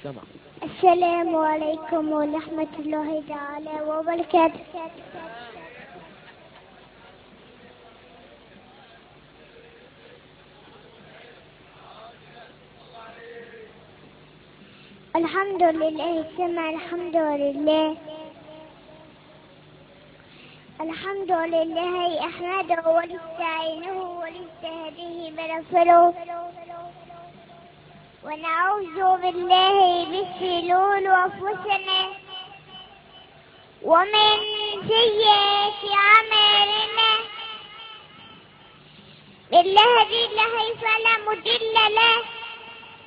سمع. السلام عليكم ورحمة الله تعالى وبركاته. الحمد لله سمع الحمد لله. الحمد لله أحمده ونستعينه ونستهديه بنصره ونعوذ بالله من شرور أنفسنا ومن سيئات أعمالنا. من يهده الله فلا مضل له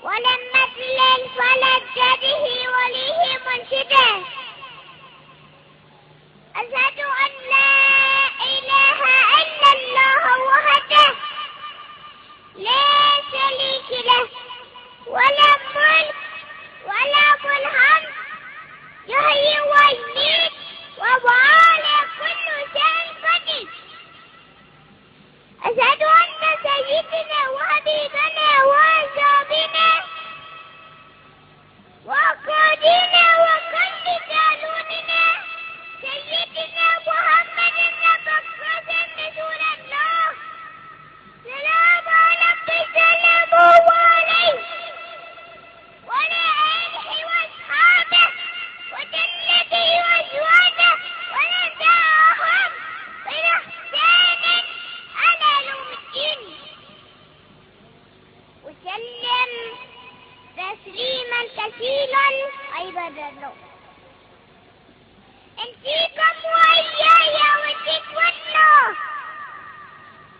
ومن يضلل فلا تجده وليه مرشدا. أشهد أن لا إله إلا الله وحده لا شريك له ولا ملك ولا الحمد يحيي ويميت وهو على كل شيء قدير. أشهد أن سيدنا وحبيبنا وصاحبنا وقائدنا وكل قانوننا سيدنا محمد المبعوث رسول الله سلام عليك سلام عليه وعلى آله وأصحابه وجنته وأزواجه ونساءهم بإحسان على يوم الدين وسلم تسليما كثيرا عباد الله. أنسيكم وإياي وذكر الله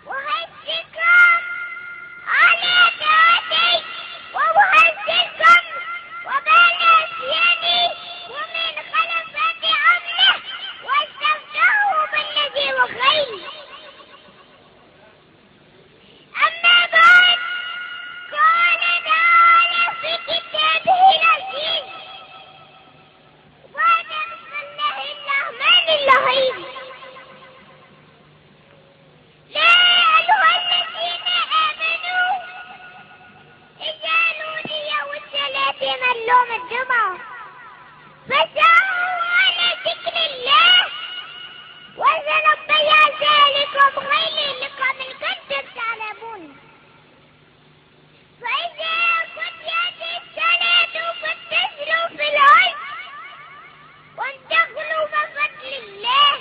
وهديكم على ذاتي وأهديكم وبين أسياني ومن خلفات عمله واستفتحوا بالذي هو خير. أما بعد قال تعالى في كتابه العزيز بعد بسم الله الرحمن الرحيم يا أيها الذين آمنوا إذا نودي للصلاة من يوم الجمعة فاسعوا على ذكر الله وذروا بيع ذلكم خير لكم إن كنتم تعلمون. فإذا قضيت الصلاة فانتشروا في الأرض وانتقلوا من فضل الله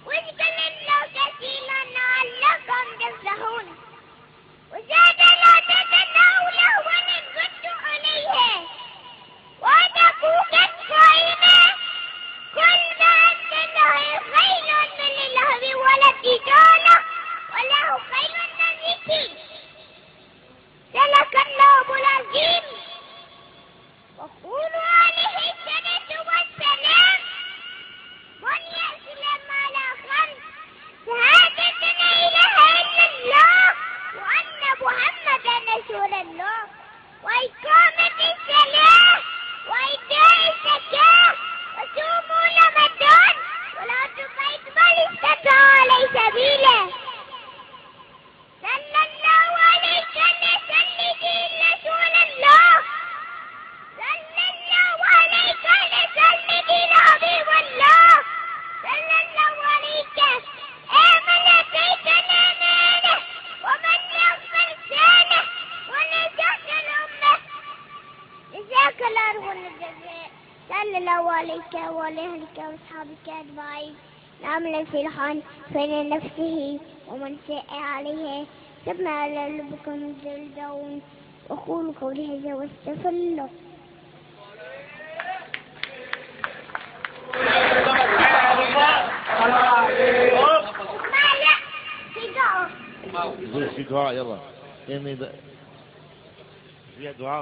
واذكروا الله كثيرا لعلكم تفلحون. وزاد لا تتناولوا لهوا إن كنتم عليه واتقوا قائما كل ما أنزله خير من اللهو ولا التجارة وله خير النزيك. صدق الله العظيم. وقولوا عليه الصلاة والسلام بني الإسلام على خمس: شهادة لا إله إلا الله وأن محمدا رسول الله وإقامة الصلاة وإيتاء الزكاة وصوم رمضان ولا تقيد من استطاع إليه سبيلا. صلى الله عليه وسلم رسول الله صلى الله عليه وسلم حبيب الله صلى الله عليك آمن سيدنا نانه ومن يغفر سانه ونجح الأمة. جزاك الله خير الجزاء. صلى الله عليك وعلى أهلك وأصحابك أجمعين. نعمل في الحن فإن نفسه ومن شاء عليه ثم على لبكم جلدون. وقولوا قولي هذا واستغفر الله. في دعاء يلا يعني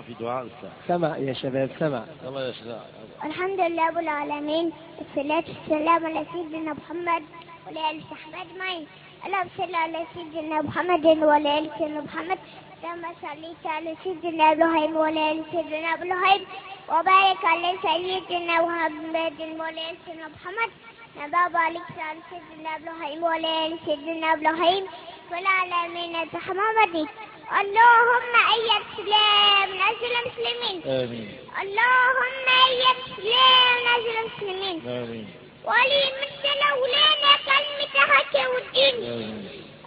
في دعاء سمع يا شباب سمع. يلا يا شباب. الحمد لله رب العالمين والصلاة والسلام على سيدنا محمد وعلى آله وصحبه أجمعين. اللهم صل على سيدنا محمد وعلى آل سيدنا محمد كما صليت على سيدنا إبراهيم وعلى آل سيدنا إبراهيم وبارك على سيدنا محمد وعلى آل سيدنا محمد كما باركت على سيدنا إبراهيم وعلى آل سيدنا إبراهيم وعلى العالمين إنك حميد مجيد. اللهم أيد سلام نزل المسلمين. آمين. اللهم أيد سلام نزل المسلمين. آمين. ولي مثل أولانا كلمتها كودين. آمين.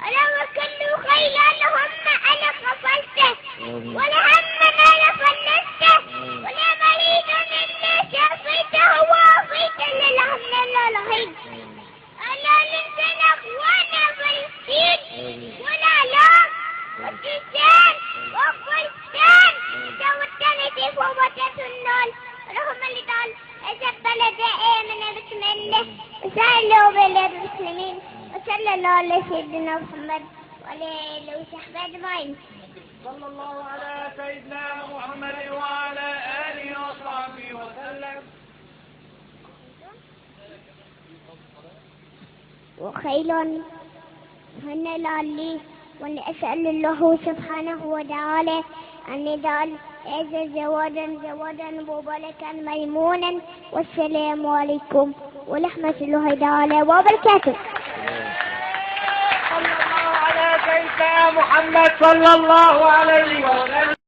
اللهم كل خير اللهم أنا قفلته. آمين. ولا هم أنا فلسته. ولا مريض إلا شافيته وعافيت للهم للرحيم. ألا لنسان أخوانا فلسطين ولا لا والتيجان وفلسطين توتنتي فوبتة النول. اللهم لدال أجب بلد آمن بسم الله وسألوا بلاد المسلمين وصلى الله على سيدنا محمد وعلى آله وصحبه أجمعين. صلى الله على سيدنا محمد وعلى آله وصحبه وسلم. وخير من لعلي وأن أسأل الله سبحانه وتعالى أن يجعل هذا زواجا مباركا ميمونا. والسلام عليكم ورحمة الله تعالى وبركاته. صلى الله على سيدنا محمد صلى الله عليه وسلم.